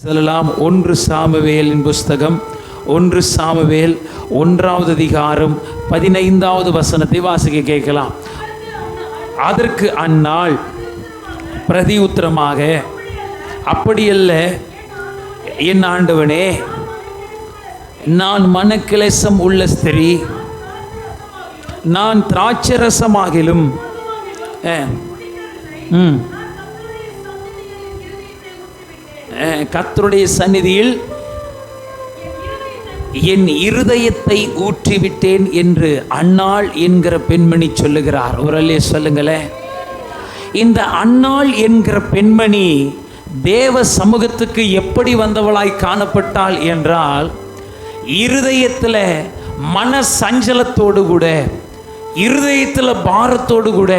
சொல்லலாம். 1 சாமுவேலின் புஸ்தகம் 1 சாமுவேல் 1வது அதிகாரம் 15வது வசனத்தை வாசிக்க கேட்கலாம். அதற்கு அந்நாள் பிரதி உத்தரமாக, அப்படியல்ல என் ஆண்டவனே, நான் மனக்கிளேசம் உள்ள ஸ்திரீ, நான் திராட்சரசமாகிலும் கர்த்தருடைய சந்நிதியில் என் இருதயத்தை ஊற்றிவிட்டேன் என்று அன்னாள் என்கிற பெண்மணி சொல்லுகிறார். ஒரு சொல்லுங்களேன். இந்த அன்னாள் என்கிற பெண்மணி தேவ சமூகத்துக்கு எப்படி வந்தவளாய் காணப்பட்டாள் என்றால், இருதயத்தில் மன சஞ்சலத்தோடு கூட, இருதயத்தில் பாரத்தோடு கூட,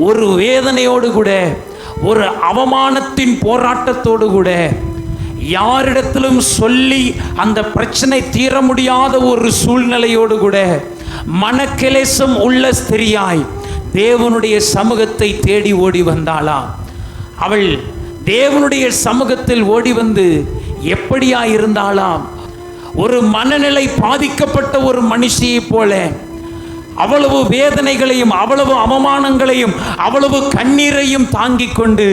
ஒரு வேதனையோடு கூட, ஒரு அவமானத்தின் போராட்டத்தோடு கூட, யாரிடத்திலும் சொல்லி அந்த பிரச்சனை தீர முடியாத ஒரு சூழ்நிலையோடு கூட, மனக்கிளேசம் உள்ள ஸ்திரியாய் தேவனுடைய சமூகத்தை தேடி ஓடி வந்தாளாம். அவள் தேவனுடைய சமூகத்தில் ஓடி வந்து எப்படியா இருந்தாளாம்? ஒரு மனநிலை பாதிக்கப்பட்ட ஒரு மனுஷியை போல, அவ்வளவு வேதனைகளையும் அவ்வளவு அவமானங்களையும் அவ்வளவு கண்ணீரையும் தாங்கிக் கொண்டு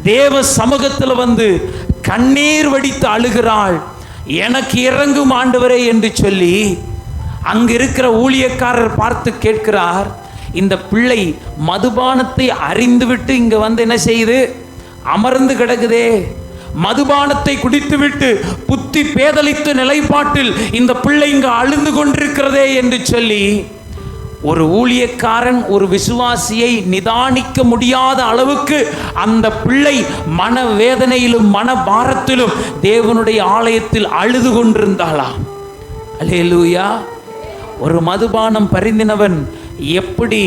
தேவ சமூகத்தில் வந்து கண்ணீர் வடித்து அழுகிறாள். எனக்கு இறங்கும் ஆண்டவரே என்று சொல்லி அங்கு இருக்கிற ஊழியக்காரர் பார்த்து கேட்கிறார், இந்த பிள்ளை மதுபானத்தை அறிந்துவிட்டு இங்க வந்து என்ன செய்து அமர்ந்து கிடக்குதே, மதுபானத்தை குடித்துவிட்டு புத்தி பேதலித்த நிலைப்பாட்டில் இந்த பிள்ளை இங்கு அழுந்து கொண்டிருக்கிறதே என்று சொல்லி ஒரு ஊழியக்காரன் ஒரு விசுவாசியை நிதானிக்க முடியாத அளவுக்கு அந்த பிள்ளை மன வேதனையிலும் மன பாரத்திலும் தேவனுடைய ஆலயத்தில் அழுது கொண்டிருந்தாளாம். அல்லேலூயா. ஒரு மதுபானம் பரிந்தினவன் எப்படி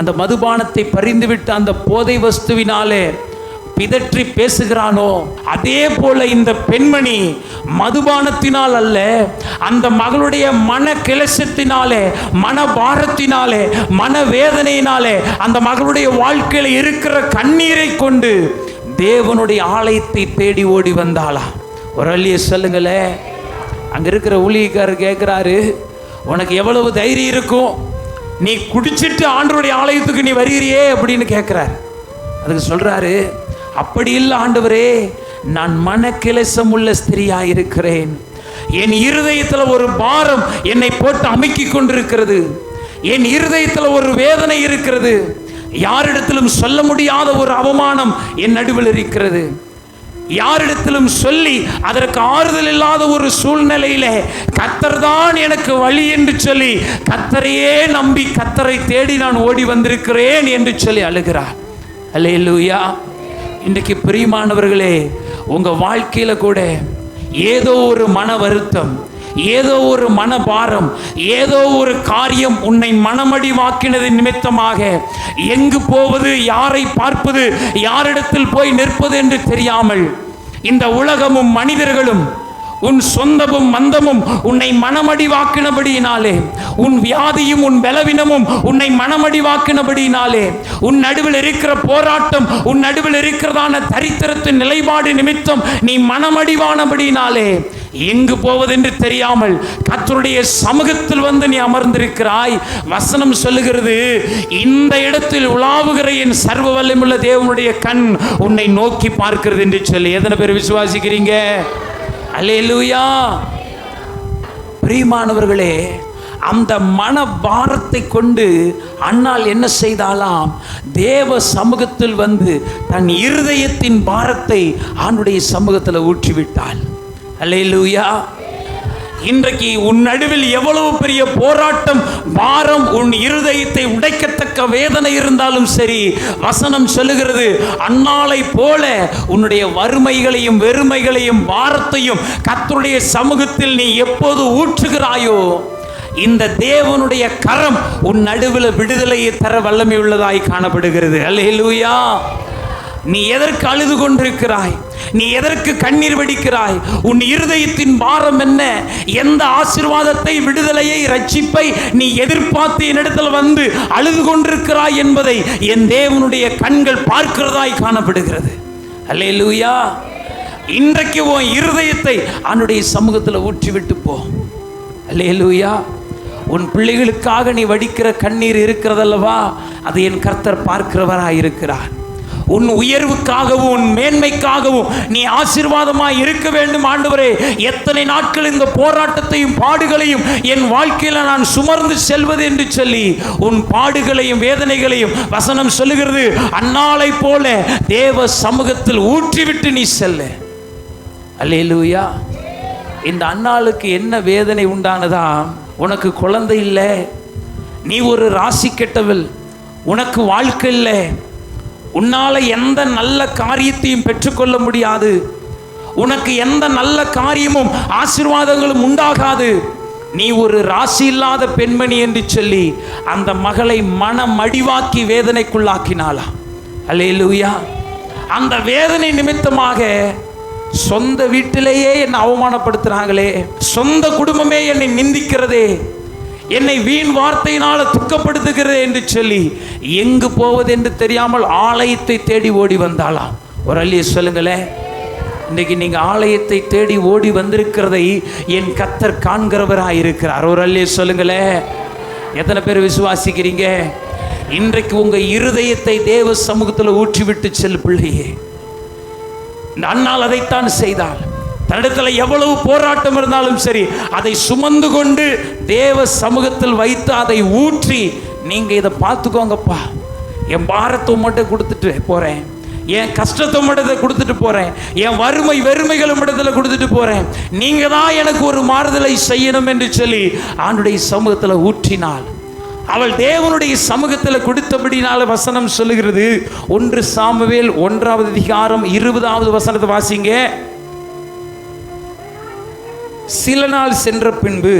அந்த மதுபானத்தை பரிந்துவிட்டு அந்த போதை வஸ்துவினாலே பிதற்றி பேசுகிறானோ, அதே போல இந்த பெண்மணி மதுபானத்தினால் அல்ல, அந்த மகளுடைய மன கிளேசத்தினாலே, மன பாரத்தினாலே, மன வேதனையினாலே, அந்த மகளுடைய வாழ்க்கையில் இருக்கிற கண்ணீரை கொண்டு தேவனுடைய ஆலயத்தை தேடி ஓடி வந்தாளா. ஒரு அள்ளிய சொல்லுங்களே. அங்க இருக்கிற ஊழியக்காரர் கேட்கிறாரு, உனக்கு எவ்வளவு தைரியம் இருக்கும், நீ குடிச்சிட்டு ஆண்டவருடைய ஆலயத்துக்கு நீ வருகிறியே அப்படின்னு கேட்கிறார். அதுக்கு சொல்றாரு, அப்படி இல்லை ஆண்டவரே, நான் மனக்கிளேசம் உள்ள ஸ்திரியா இருக்கிறேன். என் இருதயத்தில் ஒரு பாரம் என்னை போட்டு அமுக்கி கொண்டிருக்கிறது. என் இருதயத்தில் ஒரு வேதனை இருக்கிறது. யாரிடத்திலும் சொல்ல முடியாத ஒரு அவமானம் என் நடுவில் இருக்கிறது. யாரிடத்திலும் சொல்லி அதற்கு ஆறுதல் இல்லாத ஒரு சூழ்நிலையில கர்த்தர் தான் எனக்கு வழி என்று சொல்லி கர்த்தரையே நம்பி கர்த்தரை தேடி நான் ஓடி வந்திருக்கிறேன் என்று சொல்லி அழுகிறார். அல்லேலூயா. இன்றைக்கு பிரியமானவர்களே, உங்க வாழ்க்கையில கூட ஏதோ ஒரு மன வருத்தம், ஏதோ ஒரு மனபாரம், ஏதோ ஒரு காரியம் உன்னை மனமடிவாக்கினது நிமித்தமாக எங்கு போவது, யாரை பார்ப்பது, யாரிடத்தில் போய் நிற்பது என்று தெரியாமல் இந்த உலகமும் மனிதர்களும் உன் சொந்தமும் மந்தமும் உன்னை மனமடிவாக்கினபடியினாலே, உன் வியாதியும் உன் பலவீனமும் உன்னை மனமடிவாக்கினபடியினாலே, உன் நடுவில் இருக்கிற போராட்டம், உன் நடுவில் இருக்கிறதான தரித்திரத்தின் நிலைப்பாடு நிமித்தம் நீ மனமடிவானபடியினாலே எங்கு போவதென்று தெரியாமல் கர்த்தருடைய சமூகத்தில் வந்து நீ அமர்ந்திருக்கிறாய். வசனம் சொல்லுகிறது, இந்த இடத்தில் உலாவுகிற என் சர்வ வல்லமையுள்ள தேவனுடைய கண் உன்னை நோக்கி பார்க்கிறது என்று சொல்லி எத்தனை பேர் விசுவாசிக்கிறீங்க? அல்லேலூயா. பிரியமானவர்களே, அந்த மன பாரத்தை கொண்டு அன்னாள் என்ன செய்தாலாம்? தேவ சமூகத்தில் வந்து தன் இருதயத்தின் பாரத்தை ஆண்டுடைய சமூகத்தில் ஊற்றிவிட்டாள். அல்லேலூயா. இன்றைக்கு உன் நடுவில் எவ்வளவு பெரிய போராட்டம், பாரம், உன் இருதயத்தை உடைக்கத்தக்க வேதனை இருந்தாலும் சரி, வசனம் சொல்லுகிறது, அன்னாளை போல உன்னுடைய வறுமைகளையும் வெறுமைகளையும் பாரத்தையும் கர்த்தருடைய சமூகத்தில் நீ எப்போது ஊற்றுகிறாயோ, இந்த தேவனுடைய கரம் உன் நடுவில் விடுதலையை தர வல்லமை உள்ளதாய் காணப்படுகிறது. அல்லேலூயா. நீ எதற்கு அழுது கொண்டிருக்கிறாய்? நீ எதற்கு கண்ணீர் வடிக்கிறாய்? உன் இருதயத்தின் பாரம் என்ன? எந்த ஆசீர்வாதத்தை, விடுதலையை, ரட்சிப்பை நீ எதிர்பார்த்து என்னிடத்தில் வந்து அழுது கொண்டிருக்கிறாய் என்பதை என் தேவனுடைய கண்கள் பார்க்கிறதாய் காணப்படுகிறது. அல்லேலூயா. இன்றைக்கு உன் இருதயத்தை அவனுடைய சமூகத்தில் ஊற்றி விட்டு போ. அல்லேலூயா. உன் பிள்ளைகளுக்காக நீ வடிக்கிற கண்ணீர் இருக்கிறதல்லவா, அது என் கர்த்தர் பார்க்கிறவராய் இருக்கிறார். உன் உயர்வுக்காகவும் உன் மேன்மைக்காகவும் நீ ஆசீர்வாதமாய் இருக்க வேண்டும். ஆண்டவரே, எத்தனை நாட்கள் இந்த போராட்டத்தையும் பாடுகளையும் என் வாழ்க்கையில் நான் சுமர்ந்து செல்வது என்று சொல்லி உன் பாடுகளையும் வேதனைகளையும் வசனம் சொல்லுகிறது, அன்னாளை போல தேவ சமூகத்தில் ஊற்றிவிட்டு நீ செல்ல. அல்லேலூயா. இந்த அன்னாளுக்கு என்ன வேதனை உண்டானதா? உனக்கு குழந்தை இல்லை, நீ ஒரு ராசி கெட்டவள், உனக்கு வாழ்க்கை இல்லை, உன்னால எந்த நல்ல காரியத்தையும் பெற்றுக்கொள்ள முடியாது, உனக்கு எந்த நல்ல காரியமும் ஆசீர்வாதங்களும் உண்டாகாது, நீ ஒரு ராசி இல்லாத பெண்மணி என்று சொல்லி அந்த மகளை மனமடிவாக்கி வேதனைக்குள்ளாக்கினாளா. அல்லேலூயா. அந்த வேதனை நிமித்தமாக சொந்த வீட்டிலேயே என்னை அவமானப்படுத்துறாங்களே, சொந்த குடும்பமே என்னை நிந்திக்கிறதே, என்னை வீண் வார்த்தையினால துக்கப்படுத்துகிறதே என்று சொல்லி எங்கு போவது என்று தெரியாமல் ஆலயத்தை தேடி ஓடி வந்தாளாம். ஒரு அல்லிய சொல்லுங்களேன். இன்னைக்கு நீங்க ஆலயத்தை தேடி ஓடி வந்திருக்கிறதை என் கர்த்தர் காண்கிறவராய் இருக்கிறார். ஒரு அல்லிய சொல்லுங்களேன். எத்தனை பேர் விசுவாசிக்கிறீங்க? இன்றைக்கு உங்க இருதயத்தை தேவ சமூகத்தில் ஊற்றி விட்டு செல் பிள்ளையே. இந்த அன்னாள் அதைத்தான் செய்தாள். தன்னிடத்தில் எவ்வளவு போராட்டம் இருந்தாலும் சரி, அதை சுமந்து கொண்டு தேவ சமூகத்தில் வைத்து அதை ஊற்றி, நீங்க இதை பார்த்துக்கோங்கப்பா, என் பாரத்தை மட்டும் கொடுத்துட்டு போறேன், என் கஷ்டத்தை மட்டும் கொடுத்துட்டு போறேன், என் வறுமை வெறுமைகளும் இடத்துல கொடுத்துட்டு போறேன், நீங்க தான் எனக்கு ஒரு மாறுதலை செய்யணும் என்று சொல்லி ஆண்டுடைய சமூகத்தில் ஊற்றினாள். அவள் தேவனுடைய சமூகத்தில் கொடுத்தபடினால வசனம் சொல்லுகிறது. 1 சாமுவேல் 1 அதிகாரம் 20 வசனத்தை வாசிங்க. சில நாள் சென்ற பின்பு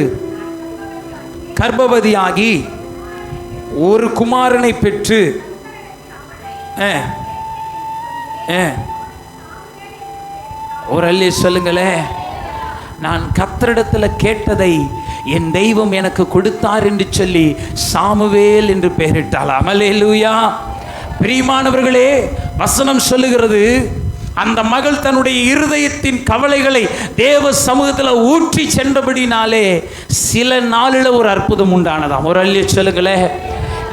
கர்ப்பவதியாகி ஒரு குமாரனை பெற்று, ஒரு அல்லி சொல்லுங்களேன், நான் கர்த்தரிடத்தில் கேட்டதை என் தெய்வம் எனக்கு கொடுத்தார் என்று சொல்லி சாமுவேல் என்று பெயரிட்டாளாம். அல்லேலூயா. பிரியமானவர்களே, வசனம் சொல்லுகிறது, அந்த மகள் தன்னுடைய இருதயத்தின் கவலைகளை தேவ சமூகத்தில் ஊற்றி சென்றபடினாலே சில நாளில் ஒரு அற்புதம் உண்டானதாம். ஒரு அல்லி சொல்லுங்களேன்.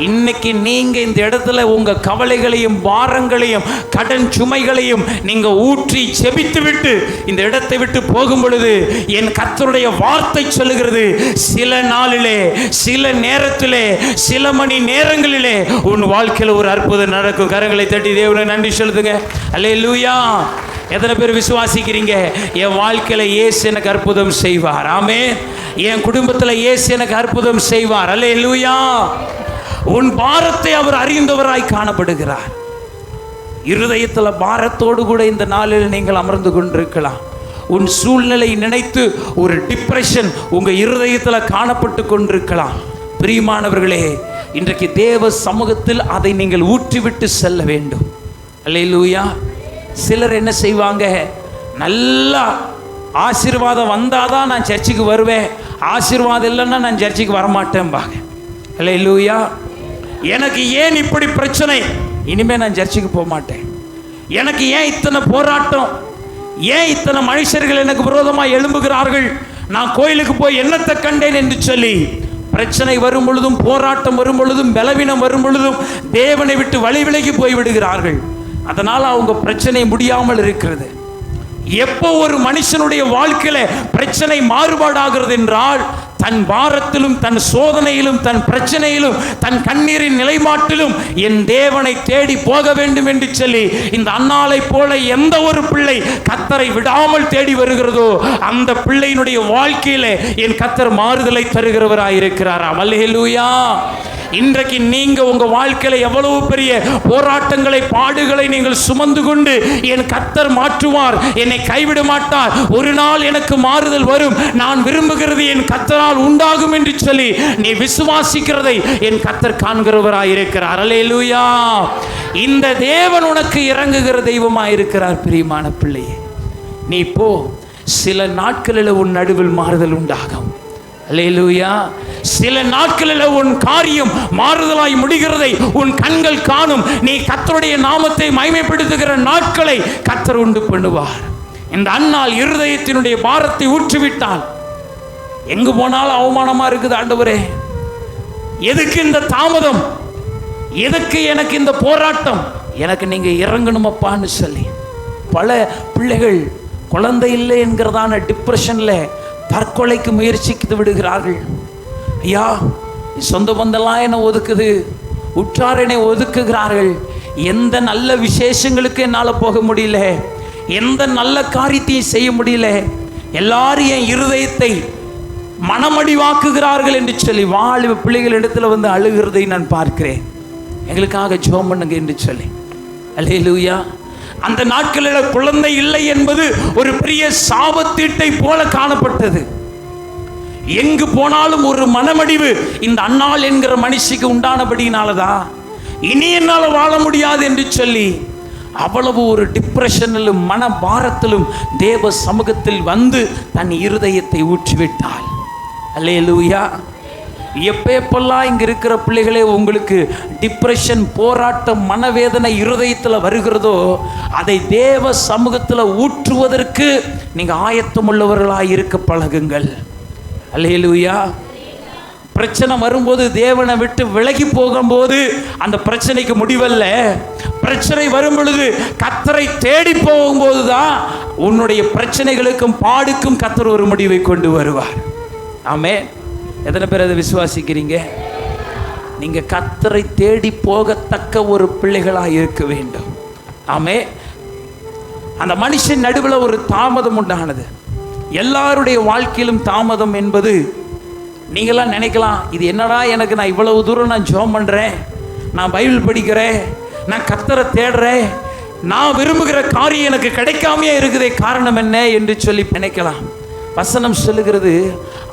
இன்னைக்கு நீங்க இந்த இடத்துல உங்க கவலைகளையும் பாரங்களையும் கடன் சுமைகளையும் நீங்க ஊற்றி செபித்து விட்டு இந்த இடத்தை விட்டு போகும் பொழுது என் கர்த்தருடைய வார்த்தை சொல்லுகிறது, சில நாளிலே, சில நேரத்திலே, சில மணி நேரங்களிலே உன் வாழ்க்கையில் ஒரு அற்புதம் நடக்கும். கரங்களை தட்டி தேவனை நன்றி சொல்லுங்க. அல்லேலூயா. எத்தனை பேர் விசுவாசிக்கிறீங்க? என் வாழ்க்கையில் இயேசு எனக்கு அற்புதம் செய்வார். ஆமென். என் குடும்பத்தில் இயேசு எனக்கு அற்புதம் செய்வார். அல்லேலூயா. உன் பாரத்தை அவர் அறிந்தவராய் காணப்படுகிறார். இருதயத்தில் பாரத்தோடு கூட இந்த நாளில் நீங்கள் அமர்ந்து கொண்டிருக்கலாம். உன் சூழ்நிலை நினைத்து ஒரு டிப்ரெஷன் உங்க இருதயத்தில் காணப்பட்டு கொண்டிருக்கலாம். பிரியமானவர்களே, இன்றைக்கு தேவ சமூகத்தில் அதை நீங்கள் ஊற்றிவிட்டு செல்ல வேண்டும். அல்லேலூயா. சிலர் என்ன செய்வாங்க, நல்லா ஆசீர்வாதம் வந்தாதான் நான் சர்ச்சுக்கு வருவேன், ஆசீர்வாதம் இல்லைன்னா நான் சர்ச்சுக்கு வரமாட்டேன்பாங்க. அல்லேலூயா. எனக்கு ஏன் இப்படி பிரச்சனை, இனிமே நான் சர்ச்சுக்கு போக மாட்டேன், எனக்கு ஏன் இத்தனை போராட்டம், ஏன் இத்தனை மனுஷர்கள் எனக்கு விரோதமாக எழும்புகிறார்கள், நான் கோயிலுக்கு போய் என்னத்தை கண்டேன் என்று சொல்லி பிரச்சனை வரும் பொழுதும், போராட்டம் வரும் பொழுதும், பலவீனம் வரும் பொழுதும் தேவனை விட்டு வழி விலகி போய் விடுகிறார்கள். அதனால் அவங்க பிரச்சனை முடியாமல் இருக்கிறது. எப்போ ஒரு மனுஷனுடைய வாழ்க்கையில பிரச்சனை மாறுபாடாகிறது என்றால், தன் பாரத்திலும், தன் சோதனையிலும், தன் பிரச்சனையிலும், தன் கண்ணீரின் நிலைமாட்டிலும் என் தேவனை தேடி போக வேண்டும் என்று சொல்லி இந்த அன்னாளை போல எந்த ஒரு பிள்ளை கர்த்தரை விடாமல் தேடி வருகிறதோ அந்த பிள்ளையினுடைய வாழ்க்கையில என் கர்த்தர் மாறுதலை தருகிறவராயிருக்கிறார். அல்லேலூயா. இன்றைக்கு நீங்க உங்க வாழ்க்கையில எவ்வளவு பெரிய போராட்டங்களை, பாடுகளை நீங்கள் சுமந்து கொண்டு என் கர்த்தர் மாற்றுவார், என்னை கைவிட மாட்டார், ஒரு நாள் எனக்கு மாறுதல் வரும், நான் விரும்புகிறது என் கர்த்தரால் உண்டாகும் என்று சொல்லி நீ விசுவாசிக்கிறதை என் கர்த்தர் காண்கிறவராய் இருக்கிறார். அல்லேலூயா. இந்த தேவன் உனக்கு இறங்குகிற தெய்வமாய் இருக்கிறார். பிரியமான பிள்ளையே, நீ போ, சில நாட்களில் உன் நடுவில் மாறுதல் உண்டாகும். அல்லேலூயா. சில நாட்களில் உன் காரியம் மாறுதலாய் முடிகிறதை உன் கண்கள் காணும். நீ கர்த்தருடைய நாமத்தை மகிமைப்படுத்துகிற நாட்களை கர்த்தர் உண்டு பண்ணுவார். இந்த அன்னாள் இருதயத்தினுடைய பாரத்தை ஊற்றிவிட்டால், எங்கு போனாலும் அவமானமா இருக்குது ஆண்டவரே, எதுக்கு இந்த தாமதம், எதுக்கு எனக்கு இந்த போராட்டம், எனக்கு நீங்க இறங்கணுமப்பான்னு சொல்லி பல பிள்ளைகள் குழந்தை இல்லை என்கிறதான டிப்ரெஷன்ல தற்கொலைக்கு முயற்சித்து விடுகிறார்கள். ஐயா, சொந்த பந்தெல்லாம் என்னை ஒதுக்குது, உற்றார் என்னை ஒதுக்குகிறார்கள், எந்த நல்ல விசேஷங்களுக்கு என்னால் போக முடியல, எந்த நல்ல காரியத்தையும் செய்ய முடியல, எல்லாரும் என் இருதயத்தை மனமடிவாக்குகிறார்கள் என்று சொல்லி வாலிப பிள்ளைகள் இடத்துல வந்து அழுகிறதை நான் பார்க்கிறேன். எங்களுக்காக ஜெபம் பண்ணுங்க என்று சொல்லி. அல்லேலூயா. அந்த நாட்களில் குழந்தை இல்லை என்பது ஒரு பெரிய சாபத்தீட்டை போல காணப்பட்டது. எங்கு போனாலும் ஒரு மனமடிவு இந்த அன்னாள் என்கிற மனுஷிக்கு உண்டானபடினாலதான் இனி என்னால் வாழ முடியாது என்று சொல்லி அவ்வளவு ஒரு டிப்ரெஷனிலும் மன பாரத்திலும் தேவ சமூகத்தில் வந்து தன் இருதயத்தை ஊற்றிவிட்டாள். அல்லேலூயா. எப்பெல்லாம் இங்க இருக்கிற பிள்ளைகளே உங்களுக்கு டிப்ரெஷன், போராட்டம், மனவேதனை இருதயத்தில் வருகிறதோ அதை தேவ சமூகத்தில் ஊற்றுவதற்கு நீங்க ஆயத்தம் உள்ளவர்களாக இருக்க பழகுங்கள். அல்லேலூயா. பிரச்சனை வரும்போது தேவனை விட்டு விலகி போகும்போது அந்த பிரச்சனைக்கு முடிவல்ல. பிரச்சனை வரும் பொழுது கர்த்தரை தேடி போகும்போது தான் உன்னுடைய பிரச்சனைகளுக்கும் பாடுக்கும் கர்த்தர் ஒரு முடிவை கொண்டு வருவார். ஆமென். எத்தனை பேர் அதை விசுவாசிக்கிறீங்க? நீங்க கர்த்தரை தேடி போகத்தக்க ஒரு பிள்ளைகளாக இருக்க வேண்டும். ஆமென். அந்த மனுஷன் நடுவில் ஒரு தாமதம் உண்டானது. எல்லாருடைய வாழ்க்கையிலும் தாமதம் என்பது, நீங்களாம் நினைக்கலாம், இது என்னடா எனக்கு, நான் இவ்வளவு தூரம் நான் ஜெபம் பண்ணுறேன், நான் பைபிள் படிக்கிறேன், நான் கர்த்தரை தேடுறேன், நான் விரும்புகிற காரியம் எனக்கு கிடைக்காமையே இருக்குதே, காரணம் என்ன என்று சொல்லி நினைக்கலாம். வசனம் சொல்லுகிறது,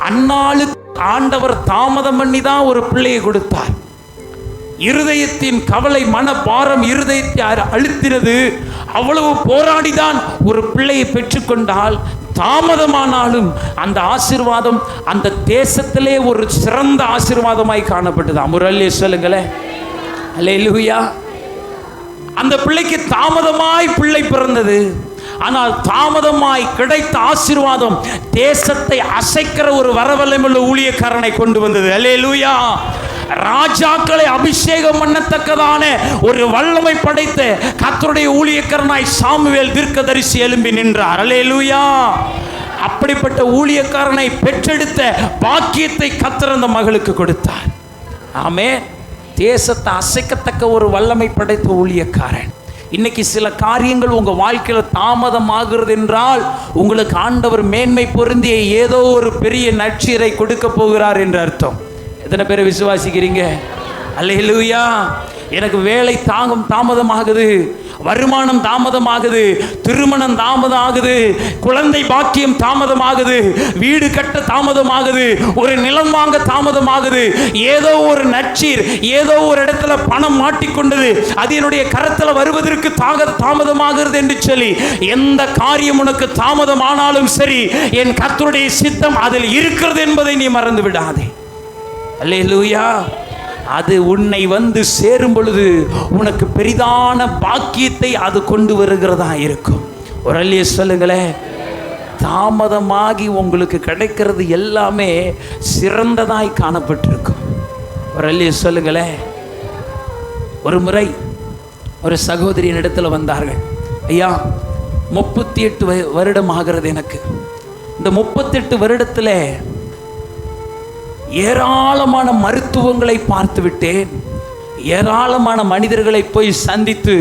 அன்னாளுக்கு ஆண்டவர் தாமதம் பண்ணி தான் ஒரு பிள்ளையை கொடுத்தார். இருதயத்தின் கவலை, மன பாரம் இருதயத்தை அழுத்தினது. அவ்வளவு போராடிதான் ஒரு பிள்ளையை பெற்றுக்கொண்டால், தாமதமானாலும் அந்த ஆசீர்வாதம் அந்த தேசத்திலே ஒரு சிறந்த ஆசீர்வாதமாய் காணப்பட்டது. அமுரல்லே சொல்லுங்களேன். அல்லேலூயா. அந்த பிள்ளைக்கு தாமதமாய் பிள்ளை பிறந்தது. ஆனால் தாமதமாய் கிடைத்த ஆசீர்வாதம் தேசத்தை அசைக்கிற ஒரு வரவல்லமையுள்ள ஊழியக்காரனை கொண்டு வந்தது. அல்லேலூயா. ராஜாக்களை அபிஷேகம் பண்ணத்தக்கதான ஒரு வல்லமை படைத்த கர்த்தருடைய ஊழியக்காரனாய் சாமுவேல் தீர்க்கதரிசி எழும்பி நின்றார். அல்லேலூயா. அப்படிப்பட்ட ஊழியக்காரனை பெற்றெடுத்த பாக்கியத்தை கர்த்தர் அந்த மகளுக்கு கொடுத்தார். ஆமென். தேசத்தை அசைக்கத்தக்க ஒரு வல்லமை படைத்த ஊழியக்காரன். இன்னைக்கு சில காரியங்கள் உங்க வாழ்க்கையில தாமதமாகிறது என்றால், உங்களுக்கு ஆண்டவர் மேன்மை பொருந்திய ஏதோ ஒரு பெரிய நற்சீரை கொடுக்க போகிறார் என்று அர்த்தம். எத்தனை பேரை விசுவாசிக்கிறீங்க? அல்லேலூயா. எனக்கு வேலை தாமதமாகுது, வருமானம் தாமதமாகுது, திருமணம் தாமதம் ஆகுது, குழந்தை பாக்கியம் தாமதமாகுது, வீடு கட்ட தாமதமாகுது, ஒரு நிலம் வாங்க தாமதமாகுது, ஏதோ ஒரு நற்சீர், ஏதோ ஒரு இடத்துல பணம் மாட்டிக்கொண்டது, அது என்னுடைய கரத்தில் வருவதற்கு தாமதமாகிறது என்று சொல்லி எந்த காரியம் உனக்கு தாமதமானாலும் சரி, என் கர்த்தருடைய சித்தம் அதில் இருக்கிறது என்பதை நீ மறந்து விடாதே. அல்லேலூயா. அது உன்னை வந்து சேரும் பொழுது உனக்கு பெரிதான பாக்கியத்தை அது கொண்டு வருகிறதா இருக்கும். ஒரு அல்லையே சொல்லுங்களேன். தாமதமாகி உங்களுக்கு கிடைக்கிறது எல்லாமே சிறந்ததாய் காணப்பட்டிருக்கும். ஒரு அல்லையே சொல்லுங்களேன். ஒரு முறை ஒரு சகோதரியின் இடத்துல வந்தார்கள். ஐயா, 38 வருடம் ஆகிறது எனக்கு. இந்த 38 வருடத்தில் ஏராளமான மருத்துவங்களை பார்த்து விட்டேன், ஏராளமான மனிதர்களை போய் சந்தித்து,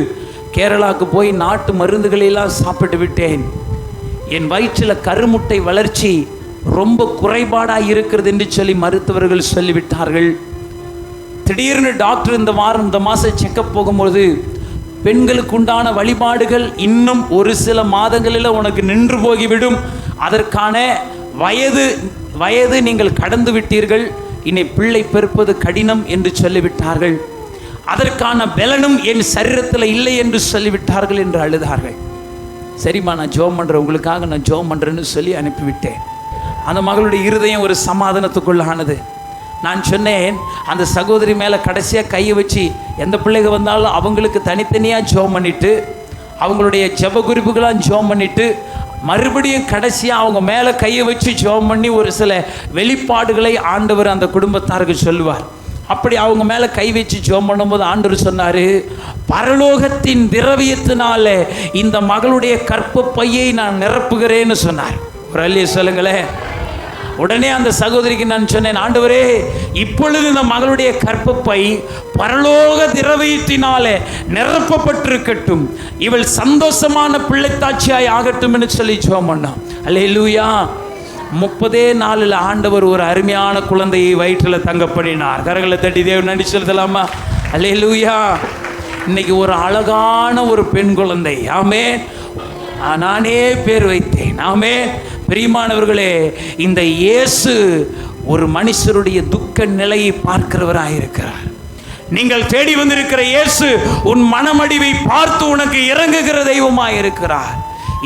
கேரளாவுக்கு போய் நாட்டு மருந்துகளெல்லாம் சாப்பிட்டு விட்டேன். என் வயிற்றில் கருமுட்டை வளர்ச்சி ரொம்ப குறைபாடாக இருக்கிறது என்று சொல்லி மருத்துவர்கள் சொல்லிவிட்டார்கள். திடீர்னு டாக்டர் இந்த மாதம் செக்கப் போகும்போது, பெண்களுக்கு உண்டான வழிபாடுகள் இன்னும் ஒரு சில மாதங்களில் உனக்கு நின்று போகிவிடும், அதற்கான வயது நீங்கள் கடந்து விட்டீர்கள், இனி பிள்ளை பிறப்பது கடினம் என்று சொல்லிவிட்டார்கள், அதற்கான பலனும் என் சரீரத்தில் இல்லை என்று சொல்லிவிட்டார்கள் என்று அழுதார்கள். சரிம்மா, நான் ஜெபம் பண்ணுறேன், உங்களுக்காக நான் ஜெபம் பண்ணுறேன்னு சொல்லி அனுப்பிவிட்டேன். அந்த மகளுடைய இருதயம் ஒரு சமாதானத்துக்குள்ளானது. நான் சொன்னேன், அந்த சகோதரி மேலே கடைசியாக கையை வச்சு எந்த பிள்ளைங்க வந்தாலும் அவங்களுக்கு தனித்தனியாக ஜெபம் பண்ணிவிட்டு, அவங்களுடைய ஜெப குறிப்புகளாக ஜெபம் பண்ணிவிட்டு, மறுபடியும் கடைசியாக அவங்க மேலே கையை வச்சு ஜெபம் பண்ணி ஒரு சில வெளிப்பாடுகளை ஆண்டவர் அந்த குடும்பத்தாருக்கு சொல்லுவார். அப்படி அவங்க மேலே கை வச்சு ஜெபம் பண்ணும்போது ஆண்டவர் சொன்னார், பரலோகத்தின் திரவியத்தினால இந்த மகளுடைய கற்ப பையை நான் நிரப்புகிறேன்னு சொன்னார். ஒரு அல்லையே சொல்லுங்களேன். உடனே அந்த சகோதரிக்கு நான் சொன்னேன், ஆண்டவரே, இப்பொழுது இந்த மகளுடைய கற்பப்பை பரலோக திரவியத்தினாலே நிரப்பப்பட்டிருக்கட்டும், இவள் சந்தோஷமான பிள்ளைத்தாட்சியாய் ஆகட்டும் என்று சொல்லி ஜெபம் பண்ணோம். அல்லேலூயா. 30 நாளில் ஆண்டவர் ஒரு அருமையான குழந்தையை வயிற்றில் தங்க பண்ணினார். கரங்களை தட்டி தேவன் நன்றி செலுத்தலாமா? அல்லேலூயா. இன்னைக்கு ஒரு அழகான ஒரு பெண் குழந்தை. ஆமென். நானே பேர் வைத்தேன். ஆமென். பிரியமானவர்களே, இந்த இயேசு ஒரு மனுஷருடைய துக்க நிலையை பார்க்கிறவராயிருக்கிறார். நீங்கள் தேடி வந்திருக்கிற இயேசு உன் மனமடிவை பார்த்து உனக்கு இறங்குகிற தெய்வமாயிருக்கிறார்.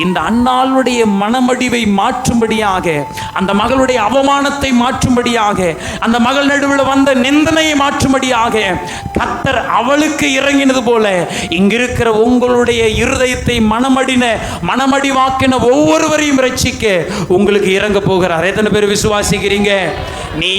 இந்த அன்னாளுடைய மனமடிவை மாற்றும்படியாக, அந்த மகளுடைய அவமானத்தை மாற்றும்படியாக, அந்த மகள் நடுவில் வந்த நிந்தனையை மாற்றும்படியாக கர்த்தர் அவளுக்கு இறங்கினது போல இங்கிருக்கிற உங்களுடைய இருதயத்தை மனமடிவாக்கின ஒவ்வொருவரையும் ரட்சிக்க உங்களுக்கு இறங்க போகிறார். எத்தனை பேர் விசுவாசிக்கிறீங்க? நீ